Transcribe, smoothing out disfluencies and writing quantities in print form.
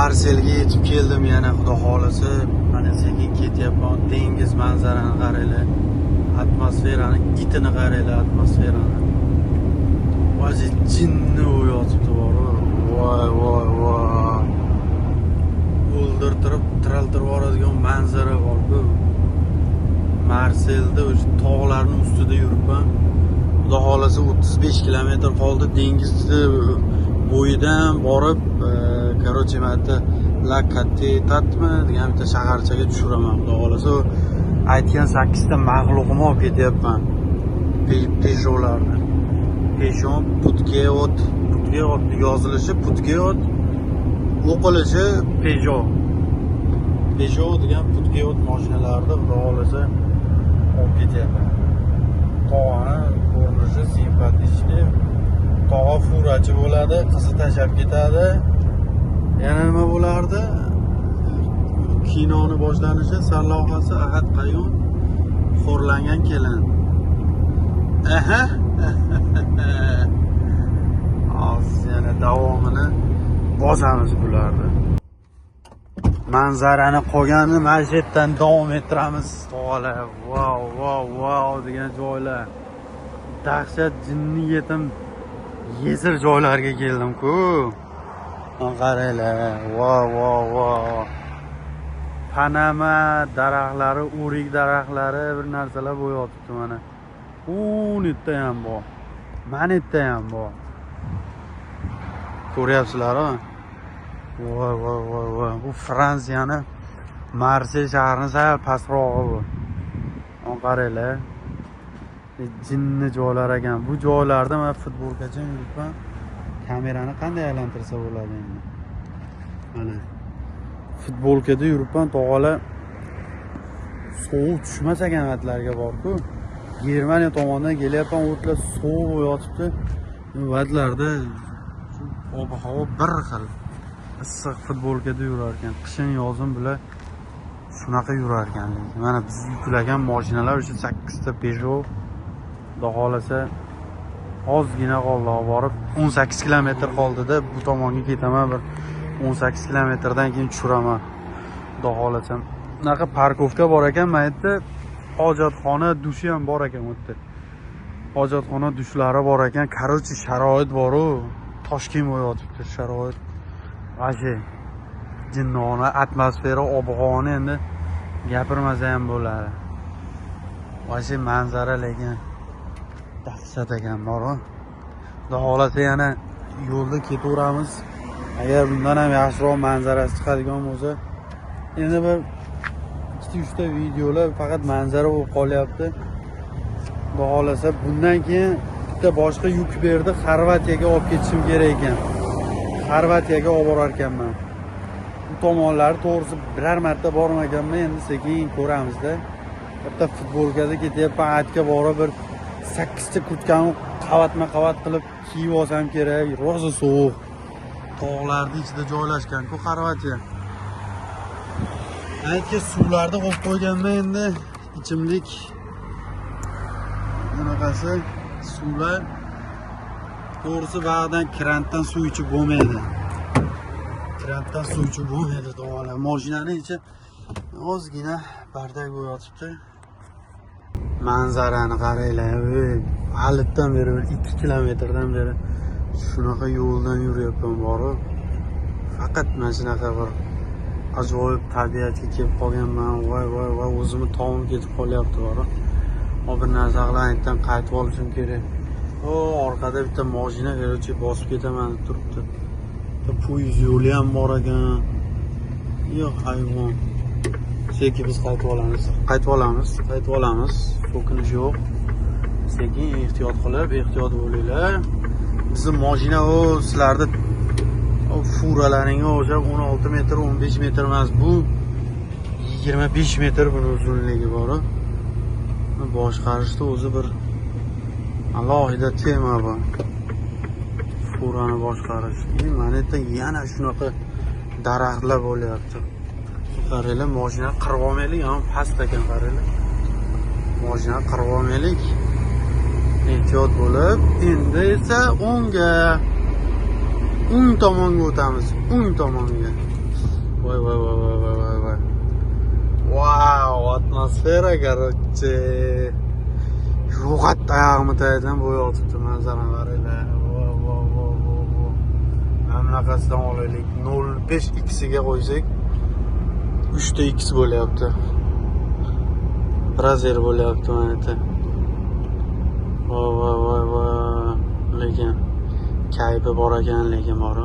Marselga yetib keldim yana, xudo xolisi. Mana sekin ketyapman. Dengiz manzarani qaranglar. Atmosferani, itini qaranglar, atmosferani. O'zi jinni o'yotibdi bor. Voy. O'ldirtirib, tiraltirib yuboradigan manzara bor-ku. Marselda o'sha tog'larning ustida yuribman. Xudo xolisi 35 kilometr qoldi dengizni bo'yidan borib, короче, mana La Catetatmi degan bitta shaharchaga tushiraman. Xudo xolisi aytgan 8 ta mag'luqni olib ketyapman. Peugeot'larni. Peugeot Putgeot yozilishi Putgeot, o'qilishi Peugeot degan Putgeot mashinalarni xudo xolisi olib ketyapman. Tog'ani ko'rinishi simpatik. Tog'a furachi bo'ladi, qizi tashab ketadi. Yana nima bo'lardi? Kinoni boshlanishi sarlavhasi Ahad Qayum xo'rlangan kelin. Aha. Hozir yana davomini bosamiz bularni. Manzarani qolganini mana shu yerdan davom ettiramiz. Tog'lar, wow degan joylar. Dahshat jinni yetim yesir joylarga keldim-ku. Qaranglar, wow. Panama daraxtlari, o'rik daraxtlari bir narsalar bo'yotibdi mana. Netda ham bor. Mana yerda ham bor. Ko'ryapsizlarmi? Voy. Bu Fransiyani Marsel shahrining sal pastrog'i bu. Qaranglar. Jinni joylar ekan. Bu joylarda men futbolgacha yuribman. Kamerani qanday aylantirsa bo'ladi endi? Mana futbolkada yuribman, tog'alar sovuq tushmas ekan vatlarga bor-ku. Germaniya tomonidan kelyapman, o'tlar sovuq yotibdi. Vatlarda ob-havo bir xil. Issiq futbolkada yurar ekan. Qishin yozim bilan shunaqa yurar ekan. Mana biz yuklagan mashinalar o'sha 8 ta Peugeot. Xudo xolasa ozgina qoldi, borib 18 kilometr qoldida bu tomonga ketaman, bir 18 kilometrdan keyin tushiraman. Xudo xolasa. Bunaqa parkovka bor ekan, mana yerda hojatxona, dushi ham bor ekan bu yerda. Hojatxona dushlari bor ekan. Короче, sharoit bor-ku. Toshkent bo'yotibdi sharoit. Vashi jinnona atmosfera, ob-havoni endi gapirmasa ham bo'ladi. Vashi manzara lekin dahshat ekan bor-ku. Xudo xolasa yana yo'lda ketaveramiz. Agar bundan ham yaxshiroq manzarasi chiqadigan bo'lsa, endi bir 2-3 ta videolar faqat manzara bo'lib qolyapti. Xudo xolasa bundan keyin bitta boshqa yuk berdi, Xorvatiyaga olib ketishim kerak ekan. Xorvatiyaga olib borar ekanman. Bu tomonlari to'g'risi biror marta bormaganman, endi sekin ko'ramizda. Bitta futbolkada ketyapman, aytga borib bir 8 ta kurtkani qavatma-qavat qilib kiyib olsam kerak. Rosa sovuq. Tog'larning ichida joylashgan-ku Xorvatiya. Aytga suvlarda qo'yib qo'yganman endi ichimlik. Bunaqasi suvlar to'g'risi ba'dan krantdan suv ichib bo'lmaydi. Krantdan suv ichib bo'lmaydi to'g'ri. Mashinaning ichi ozgina bardak bo'yotibdi. Manzarani qaranglar. Halitdan beri 2 kilometrdan beri shunaqa yo'ldan yuryapman bor-ku. Faqat mana shunaqa bir ajoyib tabiatga kelib qolganman. Voy, o'zimni tog'im ketib qolyapti bor-ku. Bir narsa qilib qaytib olishim kerak. Orqada bitta mashina yo'lchi bosib ketaman deb turibdi. Poyezd yo'li ham bor ekan. Yo'q, hayvon. Sekin biz qaytib olamiz. So'kinish yo'q. Sekin ehtiyot qilib, ehtiyot bo'linglar. Bizning mashina sizlarda furalaring o'sha 16 metr, 15 metr emas, bu 25 metr buni uzunligi bor. Boshqarishda o'zi bir alohida tema bu. Furani boshqarish. Mana yerda yana shunaqa daraxtlar bo'lyapti. Qaranglar, mashina qirib olmaylik, ham past ekan qaranglar. Mashina qirib olmaylik. Ehtiyot bo'lib, endi esa o'ng tomonga o'tamiz. O'ng tomonga. Voy voy voy voy voy voy voy. Wow, atmosfera короче. Yo'qotdi oyog'imni tayadan bo'y otibdi manzarani qaranglar. Voy voy voy voy voy. Mana bunaqasidan olaylik. 0.5 x ga qo'ysak 3 ta x bo'lyapti. Brazer bo'lyapti mana bu. Voy voy voy voy. Lekin kayfi bor ekan, lekin bor.